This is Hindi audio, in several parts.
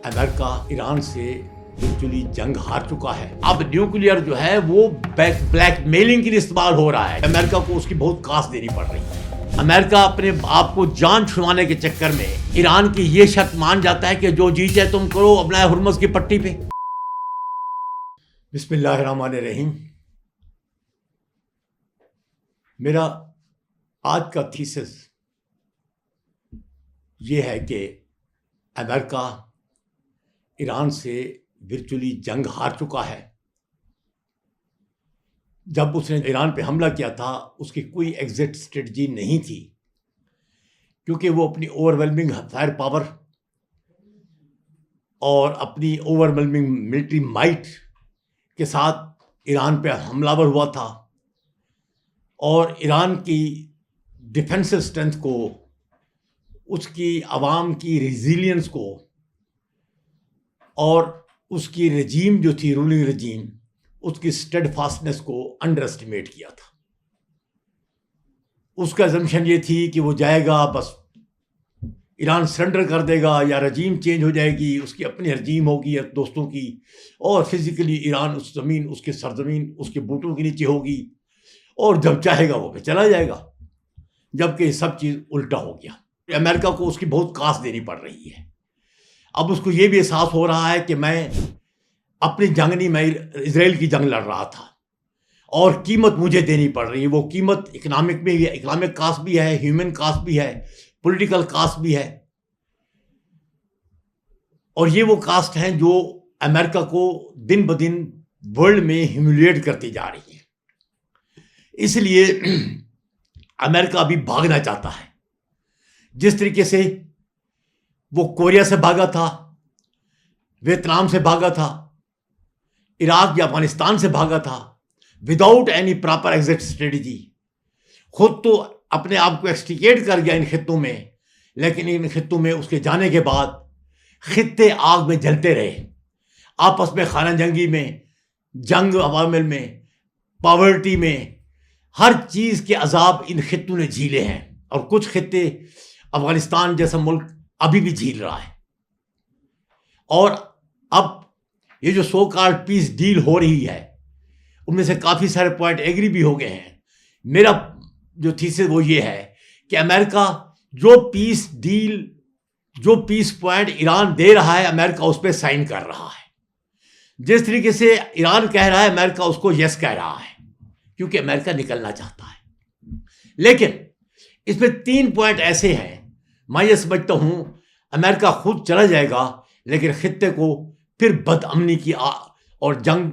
अमेरिका ईरान से एक्चुअली जंग हार चुका है। अब न्यूक्लियर जो है वो ब्लैकमेलिंग के लिए इस्तेमाल हो रहा है। अमेरिका को उसकी बहुत कास्ट देनी पड़ रही है। अमेरिका अपने आप को जान छुड़वाने के चक्कर में ईरान की ये शर्त मान जाता है कि जो जी चाहे तुम करो अपना हुर्मुज़ की पट्टी पे। बिस्मिल्लाहिर्रहमानिर्रहीम। मेरा आज का थीसिस ये है कि अमेरिका ईरान से वर्चुअली जंग हार चुका है। जब उसने ईरान पे हमला किया था उसकी कोई एग्जिट स्ट्रेटजी नहीं थी, क्योंकि वो अपनी ओवरवेलमिंग फायर पावर और अपनी ओवरवेलमिंग मिलिट्री माइट के साथ ईरान पे हमलावर हुआ था और ईरान की डिफेंसिव स्ट्रेंथ को, उसकी आवाम की रेजिलियंस को और उसकी रजीम जो थी रूलिंग रजीम, उसकी स्टेडफास्टनेस को अंडर एस्टिमेट किया था। उसका अजम्पशन ये थी कि वो जाएगा, बस ईरान सरेंडर कर देगा या रजीम चेंज हो जाएगी, उसकी अपनी रजीम होगी या दोस्तों की, और फिजिकली ईरान उस ज़मीन, उसकी सरजमीन उसके बूटों के नीचे होगी और जब चाहेगा वो पे चला जाएगा। जबकि सब चीज़ उल्टा हो गया। अमेरिका को उसकी बहुत कास्ट देनी पड़ रही है। अब उसको ये भी एहसास हो रहा है कि मैं अपनी जंग नहीं, मैं इजराइल की जंग लड़ रहा था और कीमत मुझे देनी पड़ रही है। वो कीमत इकोनॉमिक में भी है, इकोनॉमिक कास्ट भी है, ह्यूमन कास्ट भी है, पॉलिटिकल कास्ट भी है। और ये वो कास्ट हैं जो अमेरिका को दिन ब दिन वर्ल्ड में ह्यूमिलिएट करती जा रही है। इसलिए अमेरिका अभी भागना चाहता है। जिस तरीके से वो कोरिया से भागा था, वियतनाम से भागा था, इराक या अफगानिस्तान से भागा था, without any proper exit strategy. खुद तो अपने आप को एक्सट्रिकेट कर गया इन खित्तों में, लेकिन इन खित्तों में उसके जाने के बाद खित्ते आग में जलते रहे। आपस में खाना जंगी में, जंग अवामिल में, पॉवर्टी में, हर चीज़ के अजाब इन खित्तों ने झीले हैं। और कुछ खित्ते, अफगानिस्तान जैसा मुल्क अभी भी झील रहा है। और अब ये जो सो कॉल्ड पीस डील हो रही है, उनमें से काफ़ी सारे पॉइंट एग्री भी हो गए हैं। मेरा जो थीसिस वो ये है कि अमेरिका जो पीस डील, जो पीस पॉइंट ईरान दे रहा है, अमेरिका उस पर साइन कर रहा है। जिस तरीके से ईरान कह रहा है, अमेरिका उसको यस कह रहा है, क्योंकि अमेरिका निकलना चाहता है। लेकिन इसमें 3 पॉइंट ऐसे हैं, मैं ये समझता हूं अमेरिका खुद चला जाएगा, लेकिन खित्ते को फिर बदअमनी की और जंग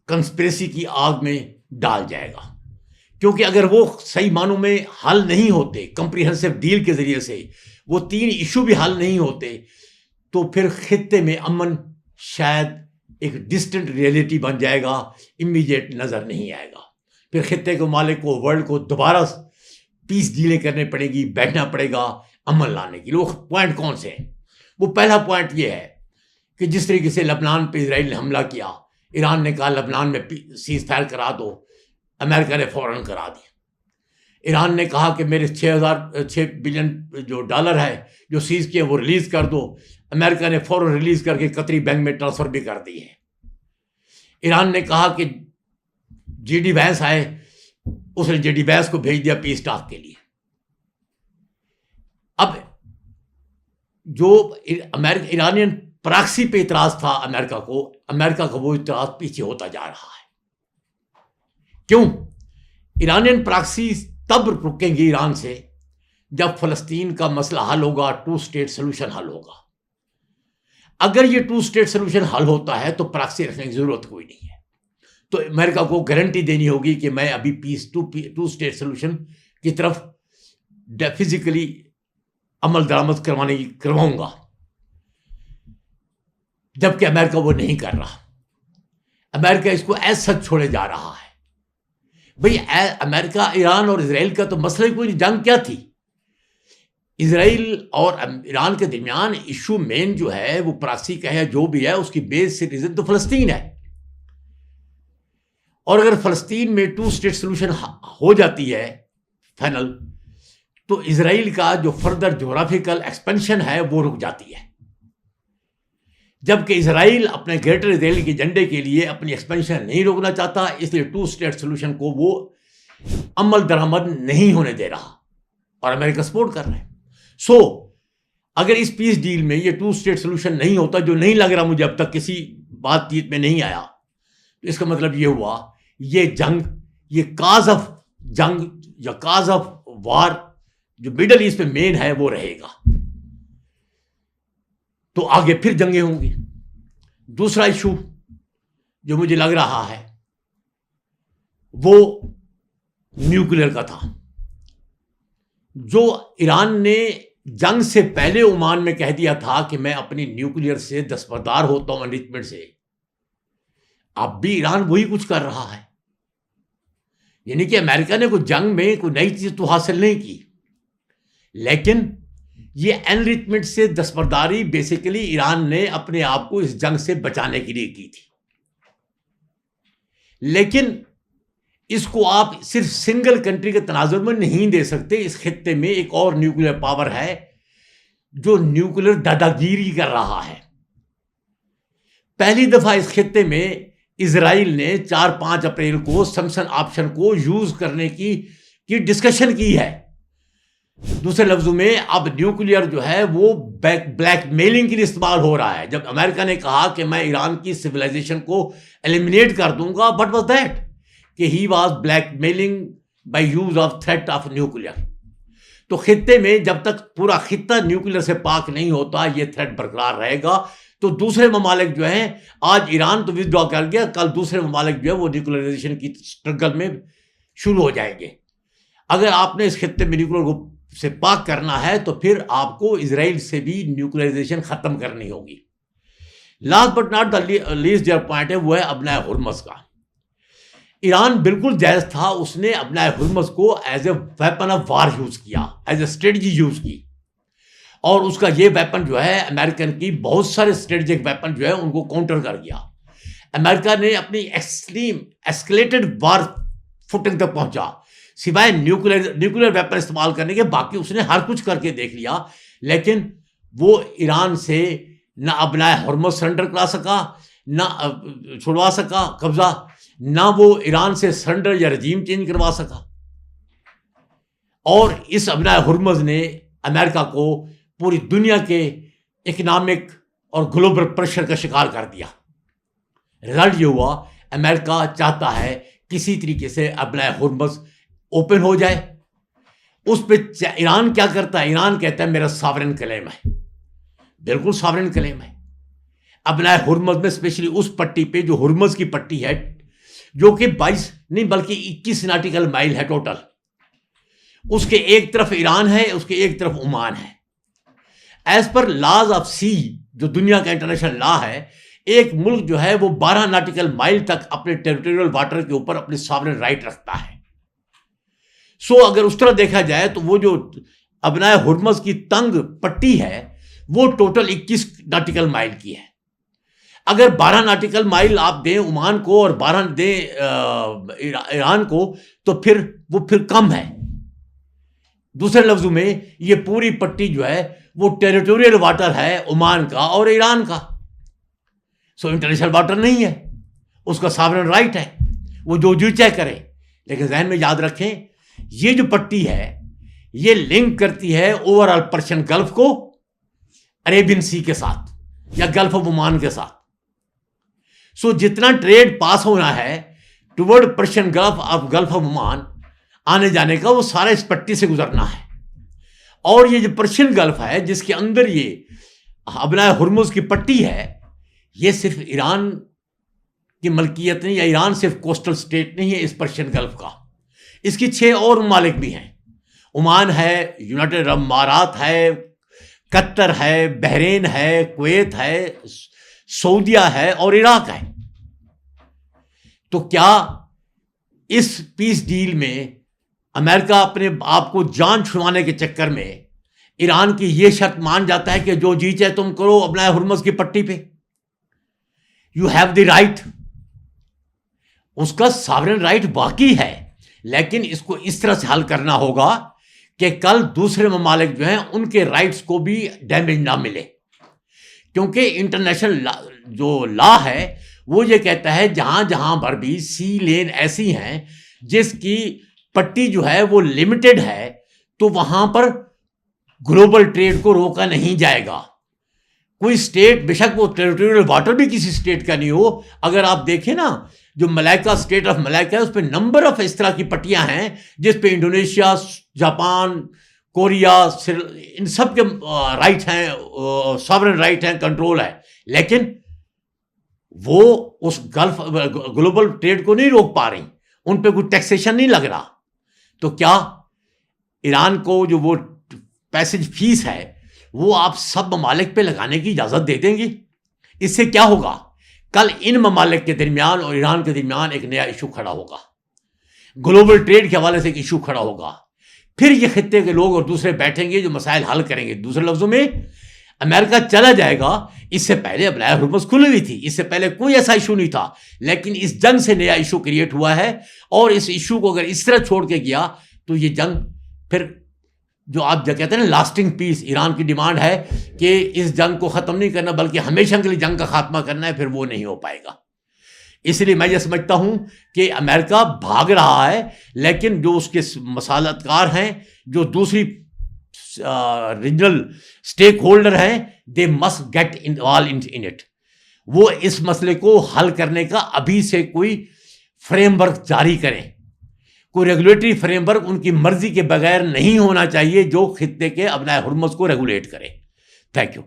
कंस्पिरेसी की आग में डाल जाएगा। क्योंकि अगर वो सही मानों में हल नहीं होते, कंप्रिहेंसिव डील के जरिए से वो 3 इशू भी हल नहीं होते, तो फिर खित्ते में अमन शायद एक डिस्टेंट रियलिटी बन जाएगा, इमीडिएट नजर नहीं आएगा। फिर खित्ते के मालिक को, वर्ल्ड को दोबारा पीस डीलें करनी पड़ेगी, बैठना पड़ेगा अमन लाने के लिए। वो पॉइंट कौन से हैं? वो पहला पॉइंट ये है कि जिस तरीके से लबनान पे इजराइल ने हमला किया, ईरान ने कहा लबनान में सीज फायर करा दो, अमेरिका ने फौरन करा दिया। ईरान ने कहा कि मेरे 6 बिलियन जो डॉलर है जो सीज किए वो रिलीज कर दो, अमेरिका ने फौरन रिलीज करके कतरी बैंक में ट्रांसफर भी कर दी है। ईरान ने कहा कि जेडी वैंस आए, उसने जेडी वैंस को भेज दिया पीस टॉक के लिए। अब जो ईरानियन प्रॉक्सी पे इतराज था अमेरिका का वो इतराज पीछे होता जा रहा है। क्यों? ईरानियन प्रॉक्सी तब रुकेंगे ईरान से जब फलस्तीन का मसला हल होगा, 2 स्टेट सोल्यूशन हल होगा। अगर ये 2 स्टेट सोल्यूशन हल होता है तो प्रॉक्सी रखने की जरूरत कोई नहीं है। तो अमेरिका को गारंटी देनी होगी कि मैं अभी पीस 2 स्टेट सोल्यूशन की तरफ फिजिकली अमल दरामद करवाऊंगा, जबकि अमेरिका वो नहीं कर रहा। अमेरिका इसको ऐसा छोड़े जा रहा है। भाई अमेरिका, ईरान और इजराइल का तो मसला ही कोई नहीं। जंग क्या थी? इजराइल और ईरान के दरमियान इशू मेन जो है वो प्रॉक्सी का है, जो भी है उसकी बेस से रीजन तो फलस्तीन है। और अगर फलस्तीन में 2 स्टेट सोल्यूशन हो जाती है फाइनल, तो इजराइल का जो फर्दर ज्योग्राफिकल एक्सपेंशन है वो रुक जाती है। जबकि इजराइल अपने ग्रेटर इजराइल के एजेंडे के लिए अपनी एक्सपेंशन नहीं रोकना चाहता, इसलिए टू स्टेट सोल्यूशन को वो अमल दरामद नहीं होने दे रहा और अमेरिका सपोर्ट कर रहे हैं। सो अगर इस पीस डील में ये टू स्टेट सोल्यूशन नहीं होता, जो नहीं लग रहा मुझे अब तक किसी बातचीत में नहीं आया, तो इसका मतलब ये हुआ ये जंग, ये काज ऑफ जंग या काज ऑफ वार जो मिडल ईस्ट में मेन है वो रहेगा, तो आगे फिर जंगें होंगी। दूसरा इशू जो मुझे लग रहा है वो न्यूक्लियर का था। जो ईरान ने जंग से पहले ओमान में कह दिया था कि मैं अपनी न्यूक्लियर से दस्तबरदार होता हूं एनरिचमेंट से, अब भी ईरान वही कुछ कर रहा है। यानी कि अमेरिका ने कोई जंग में कोई नई चीज तो हासिल नहीं की, लेकिन ये एनरिचमेंट से दस्तबरदारी बेसिकली ईरान ने अपने आप को इस जंग से बचाने के लिए की थी। लेकिन इसको आप सिर्फ सिंगल कंट्री के तनाजुर में नहीं दे सकते। इस खित्ते में एक और न्यूक्लियर पावर है जो न्यूक्लियर दादागिरी कर रहा है। पहली दफा इस खित्ते में इजराइल ने 4-5 अप्रैल को सैमसन ऑप्शन को यूज करने की डिस्कशन की है। दूसरे लफ्जों में अब न्यूक्लियर जो है वो ब्लैकमेलिंग के लिए इस्तेमाल हो रहा है। जब अमेरिका ने कहा कि मैं ईरान की सिविलाइजेशन को एलिमिनेट कर दूंगा, बट वाज दैट कि he was blackmailing by use of threat of nuclear. तो खित्ते में जब तक पूरा खित्ता न्यूक्लियर से पाक नहीं होता ये थ्रेट बरकरार रहेगा। तो दूसरे ममालिक जो हैं, आज ईरान तो विथड्रॉ कर गया, कल दूसरे ममालिक जो है वो न्यूक्लियराइजेशन की स्ट्रगल में शुरू हो जाएंगे। अगर आपने इस खित्ते में न्यूक्लियर को से पाक करना है तो फिर आपको इजराइल से भी न्यूक्लियराइजेशन खत्म करनी होगी। Last but not the least जो पॉइंट है वो है अपना हुर्मस का। ईरान बिल्कुल जायज था, उसने अपना हुर्मस को as a weapon of war use किया, एज ए स्ट्रेटजी यूज की, और उसका ये वेपन जो है अमेरिकन की बहुत सारे स्ट्रेटेजिक वेपन जो है उनको काउंटर कर गया। अमेरिका ने अपनी एक्सट्रीम एस्केलेटेड वार फुटिंग तक पहुंचा, सिवाय न्यूक्लियर वेपन इस्तेमाल करने के बाकी उसने हर कुछ करके देख लिया। लेकिन वो ईरान से ना अपना हुर्मस सरेंडर करा सका, ना छुड़वा सका कब्जा, ना वो ईरान से सरेंडर या रजीम चेंज करवा सका। और इस अपना हुर्मस ने अमेरिका को पूरी दुनिया के इकोनॉमिक और ग्लोबल प्रेशर का शिकार कर दिया। रिजल्ट ये हुआ अमेरिका चाहता है किसी तरीके से अपना हुर्मस ओपन हो जाए। उस पर ईरान क्या करता है? ईरान कहता है मेरा सॉवरेन क्लेम है, बिल्कुल सॉवरेन क्लेम है। अपना हुर्मस में स्पेशली उस पट्टी पे जो हुर्मस की पट्टी है, जो कि 22 नहीं बल्कि 21 नॉटिकल माइल है टोटल। उसके एक तरफ ईरान है, उसके एक तरफ ओमान है। एज पर लॉज ऑफ सी, जो दुनिया का इंटरनेशनल लॉ है, एक मुल्क जो है वो 12 नॉटिकल माइल तक अपने टेरिटोरियल वाटर के ऊपर अपनी सॉवरेन राइट रखता है। सो अगर उस तरह देखा जाए तो वो जो अपना हुर्मस की तंग पट्टी है वो टोटल 21 नॉटिकल माइल की है। अगर 12 नॉटिकल माइल आप दें ओमान को और 12 दें ईरान को तो फिर वो कम है। दूसरे लफ्जों में ये पूरी पट्टी जो है वो टेरिटोरियल वाटर है ओमान का और ईरान का। सो इंटरनेशनल वाटर नहीं है, उसका सॉवरेन राइट है, वो जो चाहे करे। लेकिन जहन में याद रखें ये जो पट्टी है ये लिंक करती है ओवरऑल पर्शियन गल्फ को अरेबियन सी के साथ या गल्फ ऑफ ओमान के साथ। सो जितना ट्रेड पास होना है toward Persian gulf of Oman आने जाने का, वो सारा इस पट्टी से गुजरना है। और ये जो पर्शियन गल्फ है जिसके अंदर ये अपना हुर्मुज की पट्टी है, ये सिर्फ ईरान की मलकियत नहीं, या ईरान सिर्फ कोस्टल स्टेट नहीं है इस पर्शियन गल्फ का। इसकी 6 और ममालिक भी हैं। ओमान है, यूनाइटेड अरब अमारात है, कतर है, बहरीन है, कुवैत है, सऊदिया है और इराक है। तो क्या इस पीस डील में अमेरिका अपने आप को जान छुड़वाने के चक्कर में ईरान की यह शर्त मान जाता है कि जो जी चाहे तुम करो अपना हुर्मुज की पट्टी पे, यू हैव द राइट? उसका सॉवरेन राइट बाकी है, लेकिन इसको इस तरह से हल करना होगा कि कल दूसरे ममालिक जो हैं उनके राइट्स को भी डैमेज ना मिले। क्योंकि इंटरनेशनल जो लॉ है वो ये कहता है जहां जहां पर भी सी लेन ऐसी हैं जिसकी पट्टी जो है वो लिमिटेड है, तो वहां पर ग्लोबल ट्रेड को रोका नहीं जाएगा। कोई स्टेट, बेशक वो टेरिटोरियल वाटर भी किसी स्टेट का नहीं हो, अगर आप देखें ना, जो मलाइका, स्टेट ऑफ मलाइका है, उस पर नंबर ऑफ इस तरह की पट्टियां हैं जिस पे इंडोनेशिया, जापान, कोरिया, इन सब के राइट हैं, सॉवरेन राइट हैं, कंट्रोल है, लेकिन वो उस गल्फ ग्लोबल ट्रेड को नहीं रोक पा रही, उन पे कोई टैक्सेशन नहीं लग रहा। तो क्या ईरान को जो वो पैसेज फीस है वो आप सब ममालिक पे लगाने की इजाजत दे देंगी? इससे क्या होगा? कल इन ममालिक के दरमियान और ईरान के दरमियान एक नया इशू खड़ा होगा, ग्लोबल ट्रेड के हवाले से एक इशू खड़ा होगा। फिर ये खित्ते के लोग और दूसरे बैठेंगे जो मसाइल हल करेंगे। दूसरे लफ्जों में, अमेरिका चला जाएगा। इससे पहले अब नया हुर्मुज़ खुली हुई थी, इससे पहले कोई ऐसा इशू नहीं था, लेकिन इस जंग से नया इशू क्रिएट हुआ है। और इस इशू को अगर इस तरह छोड़ के गया तो ये जंग फिर, जो आप जो कहते हैं ना लास्टिंग पीस, ईरान की डिमांड है कि इस जंग को ख़त्म नहीं करना बल्कि हमेशा के लिए जंग का खात्मा करना है, फिर वो नहीं हो पाएगा। इसलिए मैं ये समझता हूं कि अमेरिका भाग रहा है, लेकिन जो उसके मसालतकार हैं, जो दूसरी रीजनल स्टेक होल्डर हैं, they must get involve in it. वो इस मसले को हल करने का अभी से कोई फ्रेमवर्क जारी करें। कोई रेगुलेटरी फ्रेमवर्क उनकी मर्जी के बगैर नहीं होना चाहिए जो खित्ते के अपना हुर्मुज़ को रेगुलेट करे। Thank you.